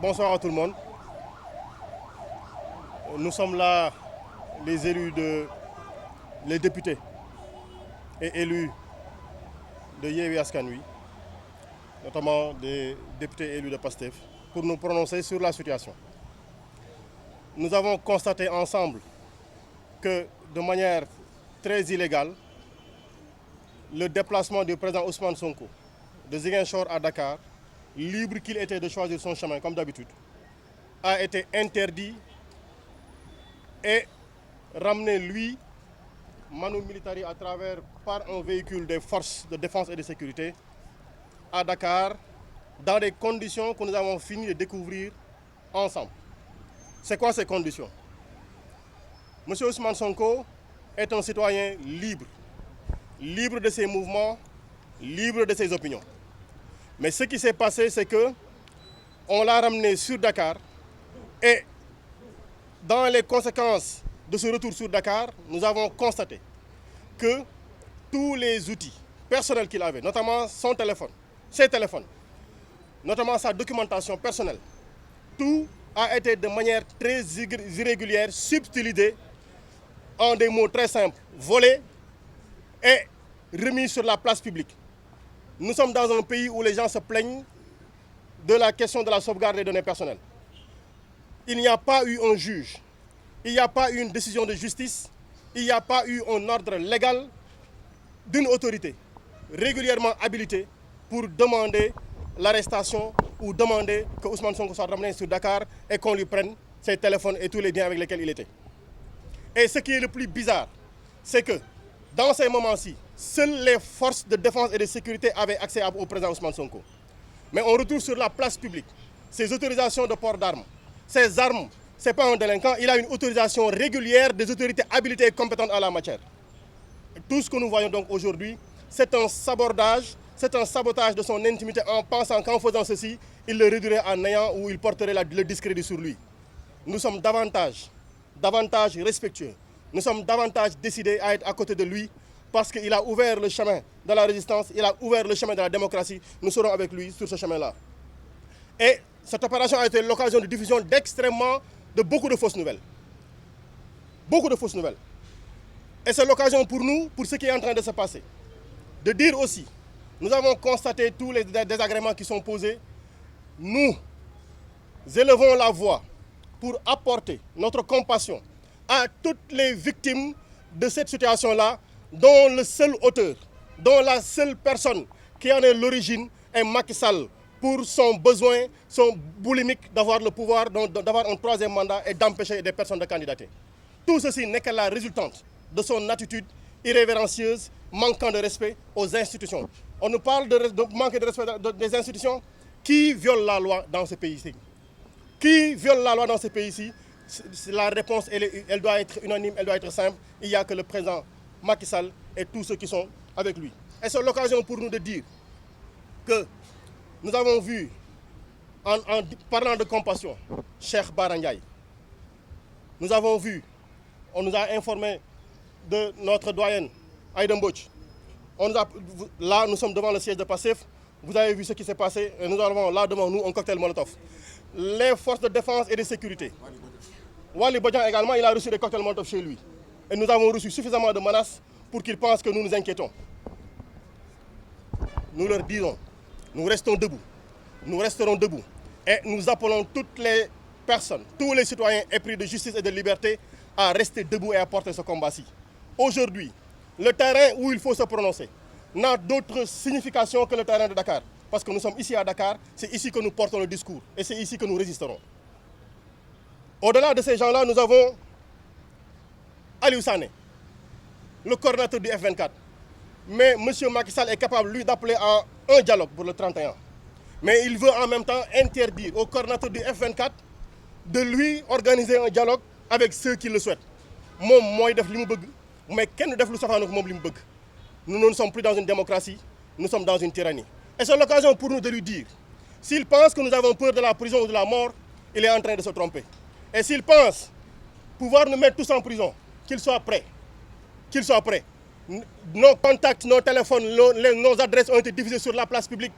Bonsoir à tout le monde. Nous sommes là, les élus les députés et élus de Yewwi Askan Wi, notamment des députés élus de PASTEF, pour nous prononcer sur la situation. Nous avons constaté ensemble que de manière très illégale, le déplacement du président Ousmane Sonko de Ziguinchor à Dakar, libre qu'il était de choisir son chemin comme d'habitude, a été interdit et ramené lui, Manu Militari, par un véhicule des forces de défense et de sécurité à Dakar, dans des conditions que nous avons fini de découvrir ensemble. C'est quoi ces conditions? Monsieur Ousmane Sonko est un citoyen libre, libre de ses mouvements, libre de ses opinions. Mais ce qui s'est passé, c'est que on l'a ramené sur Dakar et dans les conséquences de ce retour sur Dakar, nous avons constaté que tous les outils personnels qu'il avait, notamment son téléphone, ses téléphones, notamment sa documentation personnelle, tout a été de manière très irrégulière, subtilisé en des mots très simples, volé et remis sur la place publique. Nous sommes dans un pays où les gens se plaignent de la question de la sauvegarde des données personnelles. Il n'y a pas eu un juge, il n'y a pas eu une décision de justice, il n'y a pas eu un ordre légal d'une autorité régulièrement habilitée pour demander l'arrestation ou demander que Ousmane Sonko soit ramené sur Dakar et qu'on lui prenne ses téléphones et tous les biens avec lesquels il était. Et ce qui est le plus bizarre, c'est que dans ces moments-ci, seules les forces de défense et de sécurité avaient accès au président Ousmane Sonko. Mais on retrouve sur la place publique ses autorisations de port d'armes. Ces armes, ce n'est pas un délinquant, il a une autorisation régulière des autorités habilitées et compétentes en la matière. Tout ce que nous voyons donc aujourd'hui, c'est un sabordage, c'est un sabotage de son intimité en pensant qu'en faisant ceci, il le réduirait à néant ou il porterait le discrédit sur lui. Nous sommes davantage respectueux, nous sommes davantage décidés à être à côté de lui parce qu'il a ouvert le chemin de la résistance, il a ouvert le chemin de la démocratie, nous serons avec lui sur ce chemin-là. Et cette opération a été l'occasion de diffusion de beaucoup de fausses nouvelles. Beaucoup de fausses nouvelles. Et c'est l'occasion pour nous, pour ce qui est en train de se passer, de dire aussi, nous avons constaté tous les désagréments qui sont posés. Nous élevons la voix pour apporter notre compassion à toutes les victimes de cette situation-là, dont le seul auteur, dont la seule personne qui en est l'origine est Macky Sall, pour son besoin, son boulimique d'avoir le pouvoir, d'avoir un troisième mandat et d'empêcher des personnes de candidater. Tout ceci n'est que la résultante de son attitude irrévérencieuse, manquant de respect aux institutions. On nous parle de manque de respect des institutions. Qui viole la loi dans ce pays-ci? Qui viole la loi dans ce pays-ci? La réponse, elle doit être unanime, elle doit être simple. Il n'y a que le président Macky Sall et tous ceux qui sont avec lui. Et c'est l'occasion pour nous de dire que nous avons vu, en parlant de compassion, Cheikh Bara Ndiaye. Nous avons vu, on nous a informé de notre doyenne, Aïda Mbodj. Là, nous sommes devant le siège de PASTEF. Vous avez vu ce qui s'est passé. Et nous avons là devant nous un cocktail Molotov. Les forces de défense et de sécurité. Wali Bodian également, il a reçu des cocktails Molotov chez lui. Et nous avons reçu suffisamment de menaces pour qu'ils pensent que nous nous inquiétons. Nous leur disons, nous restons debout. Nous resterons debout. Et nous appelons toutes les personnes, tous les citoyens épris de justice et de liberté à rester debout et à porter ce combat-ci. Aujourd'hui, le terrain où il faut se prononcer n'a d'autre signification que le terrain de Dakar. Parce que nous sommes ici à Dakar, c'est ici que nous portons le discours et c'est ici que nous résisterons. Au-delà de ces gens-là, nous avons Aliou Sané, le coordinateur du F24. Mais M. Macky Sall est capable, lui, d'appeler à un dialogue pour le 31. Mais il veut en même temps interdire au coordinateur du F24 de lui organiser un dialogue avec ceux qui le souhaitent. Moi, def li mu bëgg, mais kenn def lu safaanook moom li mu bëgg. Nous ne sommes plus dans une démocratie, nous sommes dans une tyrannie. Et c'est l'occasion pour nous de lui dire, s'il pense que nous avons peur de la prison ou de la mort, il est en train de se tromper. Et s'il pense pouvoir nous mettre tous en prison, qu'il soit prêt. Qu'il soit prêt. Nos contacts, nos téléphones, nos adresses ont été diffusées sur la place publique.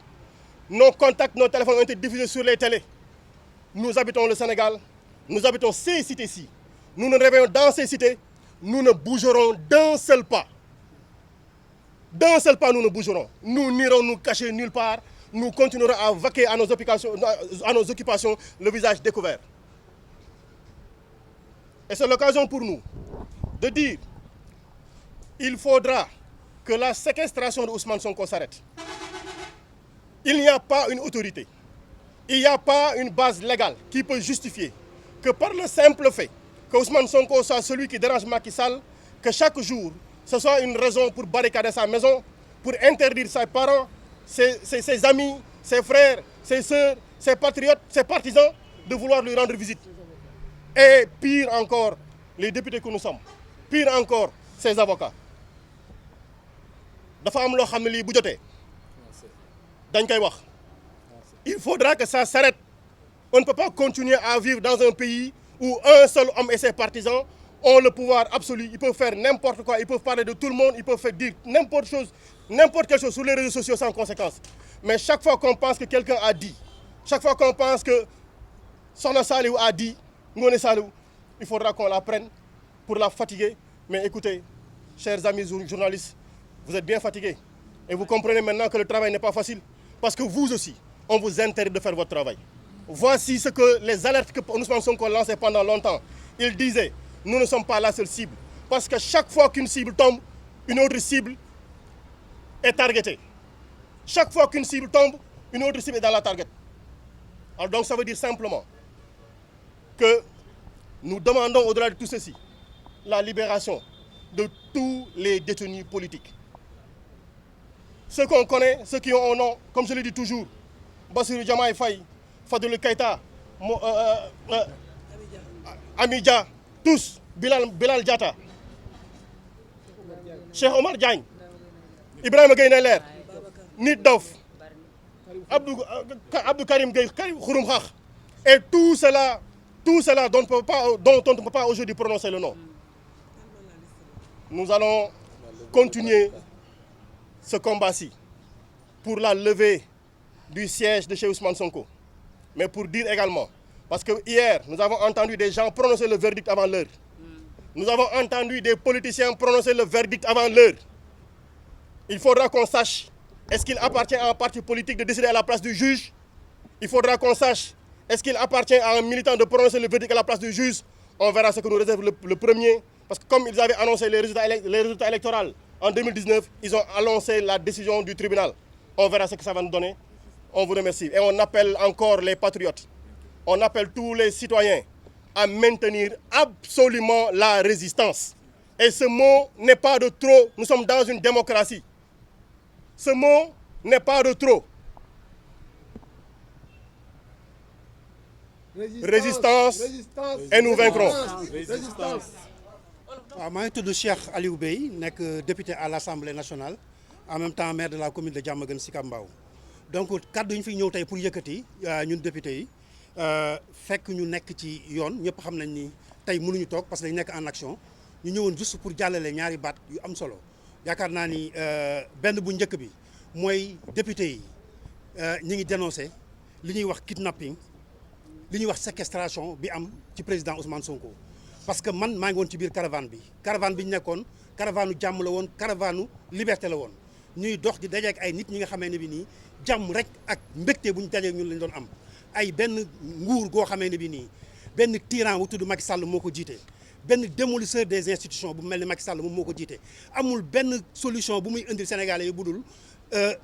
Nos contacts, nos téléphones ont été diffusés sur les télés. nous habitons le Sénégal, nous habitons ces cités-ci. Nous nous réveillons dans ces cités, nous ne bougerons d'un seul pas. D'un seul pas, nous ne bougerons. Nous n'irons nous cacher nulle part. Nous continuerons à vaquer à nos occupations, le visage découvert. Et c'est l'occasion pour nous de dire il faudra que la séquestration de Ousmane Sonko s'arrête. Il n'y a pas une autorité, il n'y a pas une base légale qui peut justifier que par le simple fait que Ousmane Sonko soit celui qui dérange Macky Sall, que chaque jour, ce soit une raison pour barricader sa maison, pour interdire ses parents, ses amis, ses frères, ses sœurs, ses patriotes, ses partisans de vouloir lui rendre visite. Et pire encore, les députés que nous sommes, pire encore, ses avocats. Dafa am loo xam ne lii bu jotee dañ koy wax. Il faudra que ça s'arrête. On ne peut pas continuer à vivre dans un pays où un seul homme et ses partisans ont le pouvoir absolu. Ils peuvent faire n'importe quoi, ils peuvent parler de tout le monde, ils peuvent faire dire n'importe quelque chose sur les réseaux sociaux sans conséquence. Mais chaque fois qu'on pense que quelqu'un a dit, chaque fois qu'on pense que Sokhna Saliou a dit, Ngoné Saliou, il faudra qu'on la prenne pour la fatiguer. Mais écoutez, chers amis journalistes, vous êtes bien fatigués. Et vous comprenez maintenant que le travail n'est pas facile. Parce que vous aussi, on vous interdit de faire votre travail. Voici ce que les alertes que Ousmane Sonko lançait pendant longtemps. Il disait, nous ne sommes pas la seule cible. Parce que chaque fois qu'une cible tombe, une autre cible est targetée. Chaque fois qu'une cible tombe, une autre cible est dans la target. Alors donc ça veut dire simplement que nous demandons au-delà de tout ceci, la libération de tous les détenus politiques. Ceux qu'on connaît, ceux qui ont un nom, comme je le dis toujours, Bassirou Diomaye Faye, Fadilou Keïta, Amy Dia, tous, Bilal Diatta, Cheikh Omar Diagne, Ibrahima Gueye Nder, Nit Dof, Abdou Karim Gueye, Khouroum Khakh, et tout cela dont on ne peut pas aujourd'hui prononcer le nom. Nous allons continuer ce combat-ci pour la levée du siège de chez Ousmane Sonko. Mais pour dire également, parce que hier, nous avons entendu des gens prononcer le verdict avant l'heure. Nous avons entendu des politiciens prononcer le verdict avant l'heure. Il faudra qu'on sache, est-ce qu'il appartient à un parti politique de décider à la place du juge? Il faudra qu'on sache, est-ce qu'il appartient à un militant de prononcer le verdict à la place du juge? On verra ce que nous réserve le premier. Parce que comme ils avaient annoncé les résultats électoraux en 2019, ils ont annoncé la décision du tribunal. On verra ce que ça va nous donner. On vous remercie. Et on appelle encore les patriotes, on appelle tous les citoyens à maintenir absolument la résistance. Et ce mot n'est pas de trop. Nous sommes dans une démocratie. Ce mot n'est pas de trop. Résistance et nous vaincrons. Résistance. waaw maa ngi tudd Cheikh Aliou Bey nekk député à l'Assemblée nationale en même temps maire de la commune de Diamaguène Sicap Mbao donc kaddu yi ñu fi ñëw tey pour yëkkati ñun député yi fekk ñu nekk ci yoon ñëpp xam nañ ni tey mënuñu toog parce que dañu nekk en action ñu ñëwoon juste pour jàllale ñaari baat yu am solo yaakaar naa ni benn bu njëkk bi mooy député yi ñi ngi dénoncé li ñuy wax kidnapping li ñuy wax séquestration bi am ci président Ousmane Sonko. parce que man maa ngi woon ci biir caravane bi ñu nekkoon caravane jàmm la woon caravane liberté la woon ñuy dox di dajeek ay nit ñi nga xamee ne bi nii jàmm rek ak mbégte bu ñu dajeek ñun lañ doon am ay benn nguur goo xamee ne bi nii benn tyran bu tudd Macky Sall moo ko jiite benn démolisseur des institutions bu mel ni Macky Sall moom moo ko jiite amul benn solution bu muy indil Sénégalais yi budul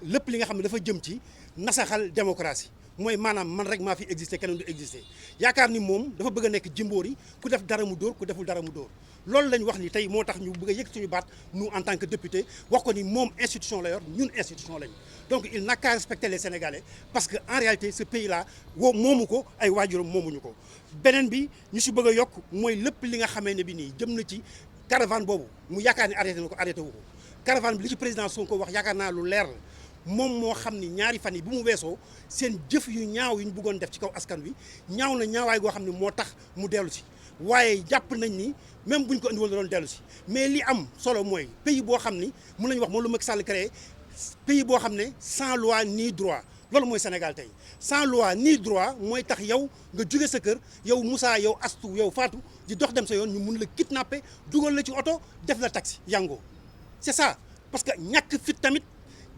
lépp li nga xam ne dafa jëm ci nasaxal démocratie mooy maanaam man rek maa fi existé keneen du existé yaakaar ni moom dafa bëgg a nekk jimboor yi ku def dara mu dóor ku deful dara mu dóor loolu lañ wax ni tey moo tax ñu bëgg a yëg suñu baat nous en tant que député wax ko ni moom institution la yor ñun institution lañ donc il n'a qu'à respecter les Sénégalais parce que en réalité ce pays là moomu ko ay waajuram moomuñu ko beneen bi ñu si bëgg a yokk mooy lépp li nga xamee ne bi nii jëm na ci caravane boobu mu yaakaar ni arrêté na ko arrêté wu ko caravane bi li ci président Sonko wax yaakaar naa lu leer la moom moo xam ni ñaari fan yi bu mu weesoo seen jëf yu ñaaw yu ñu bëggoon def ci kaw askan wi ñaaw na ñaawaay goo xam ne moo tax mu dellu si waaye jàpp nañ ni même buñ ko indi woon doon dellu si mais li am solo mooy pays boo xam ni mun nañu wax moom lu Macky Sall créé pays boo xam ne sans loi ni droit loolu mooy Sénégal tey sans loi ni droit mooy tax yow nga jóge sa kër yow Moussa yow Astou yow Fatou di dox dem sa yoon ñu mun la kidnapper dugal la ci oto def la taxi yango c'est ça parce que ñàkk fit tamit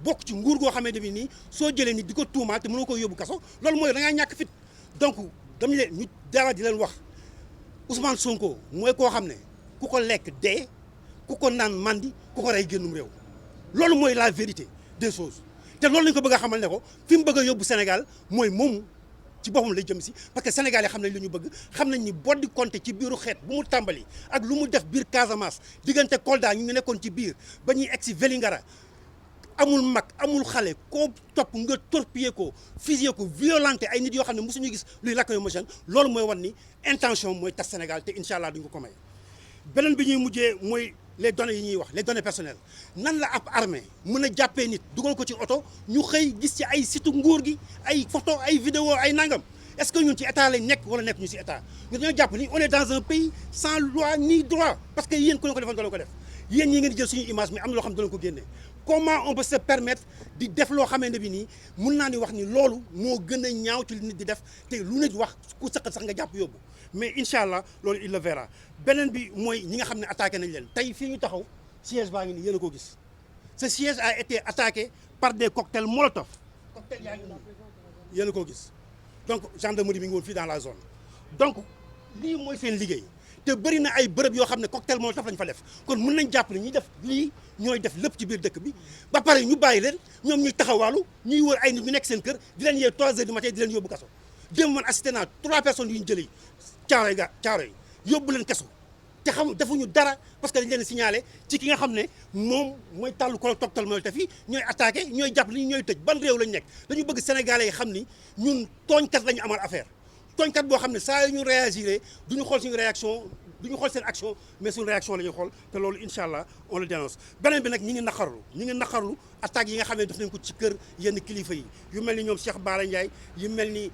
bokk ci nguur goo xamante ne nii soo jëlee ni di ko tuumaal te mënoo ko yóbbu kaso loolu mooy da ngaa ñàkk fit donc dama leen ñu dara di leen wax Ousmane Sonko mooy koo xam ne ku ko lekk dee ku ko naan mandi ku ko rey génnum réew loolu mooy la vérité des choses te loolu lañ ko bëgg a xamal ne ko fi mu bëgg a yóbbu Sénégal mooy moom ci boppam lay jëm si parce que Sénégal yi xam nañ li ñu bëgg xam nañ ni boddi compté ci biiru xeet bu mu tàmbali ak lu mu def biir Casamance diggante Kolda ñu ngi nekkoon ci biir ba ñuy egg si Vélingara amul mag amul xale koo topp nga torpiller ko fusiller ko violenté ay nit yoo xam ne mosuñu gis luy lacrymogène loolu mooy wan ni intention mooy tas Sénégal te incha allah duñ ko may beneen bi ñuy mujjee mooy les données yi ñuy wax les données personnelles nan la ab armée mën a jàppee nit dugal ko ci oto ñu xëy gis ci ay site nguur gi ay photo ay vidéo ay nangam est-ce que ñun ci état lañ nekk wala nekk ñu ci état ñu dañoo jàpp ni on est dans un pays sans loi ni droit parce que yéen ku leen ko defoon doo leen ko def yéen ñi ngeen di jël suñu image mais am na loo xam ne doo leen ko génne comment on peut se permettre di def loo xamee ne bi nii mun naa ni wax ni loolu moo gën a ñaaw ci li nit di def te lu nit wax ku sëqat sax nga jàpp yóbbu mais incha allah loolu il le verra beneen bi mooy ñi nga xam ne attaqué nañ leen tey fii ñu taxaw siège baa ngi nii yéen a ko gis ce siège a été attaqué par des cocktails molotov cocktail yaa ngi nii yéen a ko gis donc gendarmerie bi ngi woon fii dans la zone donc lii mooy seen liggéey te bëri na ay bërëb yoo xam ne cocktail molotov lañ fa def kon mën nañ jàpp ne ñuy def lii ñooy def lépp ci biir dëkk bi ba pare ñu bàyyi leen ñoom ñuy taxawaalu ñuy wër ay nit ñu nekk seen kër di leen yee 3 heures du matin di leen yóbbu kaso démb man assisté naa 3 personnes yu ñu jëlee caaro yi yóbbu leen kaso te xam defuñu dara parce que dañ leen signalé ci ki nga xam ne moom mooy tàllu ko cocktail molotov yi ñooy attaqué ñooy jàpp ni ñooy tëj ban réew lañ nekk dañu bëgg sénégalais yi xam ni ñun tooñkat lañu amal affaire tooñkat boo xam ne saa yu ñu réagiré duñu xool suñu réaction duñu xool seen action mais suñu réaction la ñuy xool te loolu incha allah on le dénonce beneen bi nag ñi ngi naqarlu attaques yi nga xam ne def nañ ko ci kër yenn kilifa yi yu mel ni ñoom Cheikh Bara Ndiaye yu mel ni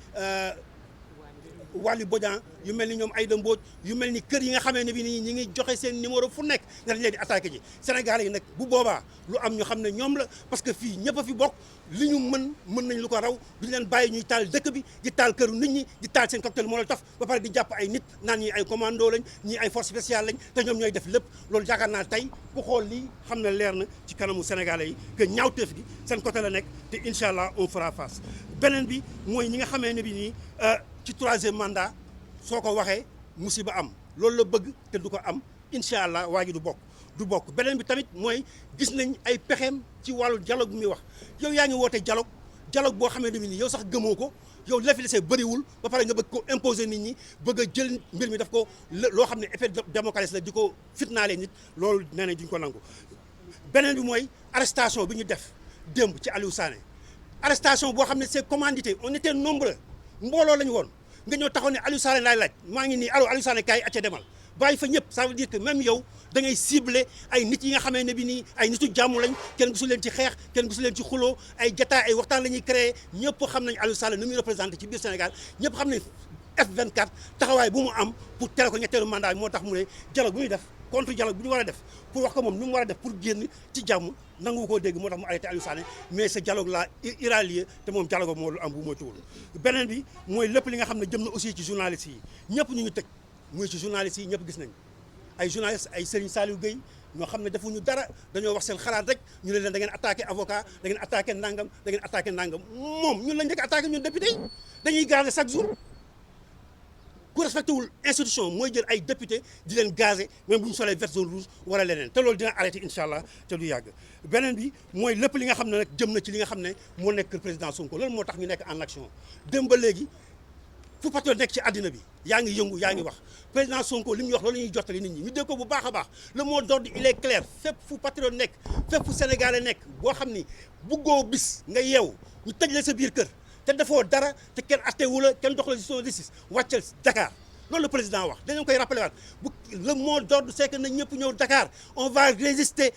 Waly Bodian yu mel ni ñoom Aïda Mbodj yu mel ni kër yi nga xamee ne bi nii ñi ngi joxe seen numéro fu nekk nga dañ leen di attaqué ji Sénégalais yi nag bu boobaa lu am ñu xam ne ñoom la parce que fii ñëpp a fi bokk li ñu mën nañ lu ko raw duñu leen bàyyi ñuy taal dëkk bi di taal këru nit ñi di taal seen cocktail molotov ba pare di jàpp ay nit naan ñi ay commando lañ ñi ay force spéciale lañ te ñoom ñooy def lépp loolu yaakaar naa tey ku xool lii xam ne leer na ci kanamu Sénégalais yi que ñaawteef gi seen côté la nekk te incha allah on fera face beneen bi mooy ñi nga xamee ne bi nii ci 3e mandat soo ko waxee musiba am loolu la bëgg te du ko am incha allah waa ji du bokk beneen bi tamit mooy gis nañ ay pexeem ci wàllu dialogue bi muy wax yow yaa ngi woote dialogue boo xamee ne nii yow sax gëmoo ko yow la fi desee bëriwul ba pare nga bëgg ko imposer nit ñi bëgg a jël mbir mi daf ko loo xam ne effet démocratie la di ko fitnaalee nit loolu nee nañ duñ ko nangu beneen bi mooy arrestation bi ñu def démb ci Aliou Sané arrestation boo xam ne c'est commandité on était nombreux mbooloo lañu woon nga ñëw taxaw ne Aliou Sané laay laaj maa ngi nii Aliou Sané kaay acca demal bàyyi fa ñëpp ça veut dire que même yow da ngay ciblé ay nit yi nga xamee ne bi nii ay nitu jàmm lañ kenn gisu leen ci xeex kenn gisu leen ci xuloo ay jataay ay waxtaan la ñuy créé ñëpp xam nañ Aliou Sané nu muy représenté ci biir Sénégal ñëpp xam nañ F24 taxawaay bu mu am pour tere ko ñetteelu mandat moo tax mu ne dialogue bu ñuy def contre dialogue bu ñu war a def pour wax ko moom ni mu war a def pour génn ci jàmm nangu koo dégg moo tax mu arrêté Aliou Sané mais ce dialogue là ira lieu te moom dialogue moo lu am bu moytuwul beneen bi mooy lépp li nga xam ne jëm na aussi ci journalistes yi ñëpp ñu ngi tëj muy ci journalistes yi ñëpp gis nañ ay journalistes ay Serigne Saliou Gueye ñoo xam ne defuñu dara dañoo wax seen xalaat rek ñu ne leen da ngeen attaqué avocat da ngeen attaqué nangam da ngeen attaqué nangam moom ñun lañ njëkk attaqué ñun député yi dañuy garder chaque jour ku respecté wul institution mooy jël ay député di leen gazé même bu ñu solee vert zone rouge wala leneen te loolu dina arrêté incha allah te du yàgg beneen bi mooy lépp li nga xam ne nag jëm na ci li nga xam ne moo nekk président Sonko loolu moo tax ñu nekk en action dem ba léegi fu patriote nekk ci àddina bi yaa ngi yëngu yaa ngi wax président Sonko li muy wax loolu la ñuy jottali nit ñi ñu dégg ko bu baax a baax le mot d'ordre il est clair fépp fu patriote nekk fépp fu sénégalais nekk boo xam ni buggoo bis nga yeew ñu tëj la sa biir kër te defoo dara te kenn attewu la kenn dox la ci son justice wàccal Dakar loolu la président wax dañu koy rappelé waat bu le mot d'ordre c'est que na ñëpp ñëw Dakar on va résister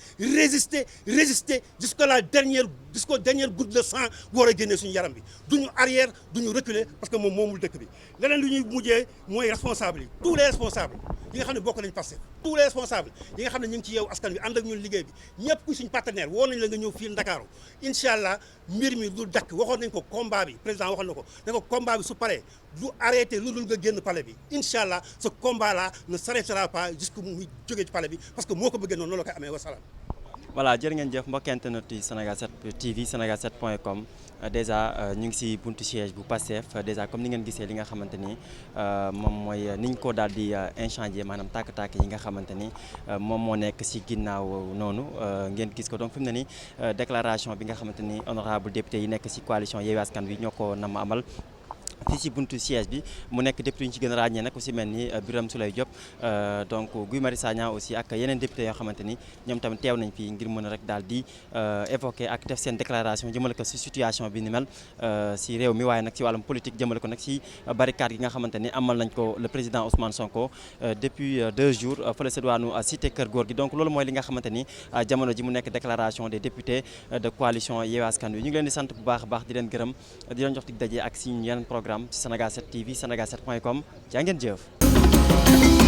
jusqu'au dernière goutte de sang bu war a génnee suñu yaram bi duñu arrière duñu reculer parce que moom moomul dëkk bi leneen lu ñuy mujjee mooy responsable yi tous les responsables yi nga xam ne bokk nañ Pastef tous les responsables yi nga xam ne ñu ngi ci yeewu askan wi ànd ak ñun liggéey bi ñëpp ku suñu partenaire woo nañ la nga ñëw fii Ndakaaru incha allah mbir mi du dakk waxoon nañ ko combat bi président waxoon na ko ne ko combat bi su paree du arrêté lu dul nga génn palais bi incha allah ce combat là ne s'arrêtera pas jusqu'à muy jógee ci palais bi parce que moo ko bëggee noonu la koy amee wasalaam. voilà jërë ngeen jëf mbokki internet yi Sénégal 7 TV Sénégal7.com déjà ñu ngi si buntu siège bu Pastef déjà comme ni ngeen gisee li nga xamante ni moom mooy niñ ko daal di incendier maanaam tàkk-tàkk yi nga xamante ni moom moo nekk si ginnaaw noonu ngeen gis ko donc fi mu ne ni déclaration bi nga xamante ni honorable député yi nekk si coalition Yewwi Askan Wi ñoo ko nam amal fii ci buntu siège bi mu nekk député ñu ci gën a ràññee nag aussi mel ni Birame Souleye Diop donc Guy Marius Sagna aussi ak yeneen député yoo xamante ni ñoom tamit teew nañ fii ngir mën a rek daal di évoquer ak def seen déclaration jëmale ko si situation bi ni mel si réew mi waaye nag si wàllum politique jëmale ko nag si barricade gi nga xamante ni amal nañ ko le président Ousmane Sonko depuis 2 jours fële sa diwaanu cité Kër Góor gi donc loolu mooy li nga xamante ni jamono ji mu nekk déclaration des députés de coalition Yewwi Askan Wi ñu ngi leen di sant bu baax a baax di leen gërëm di leen jox dig daje ak si yeneen programme ci Sénégal 7 TV Sénégal7.com jaa ngeen jëf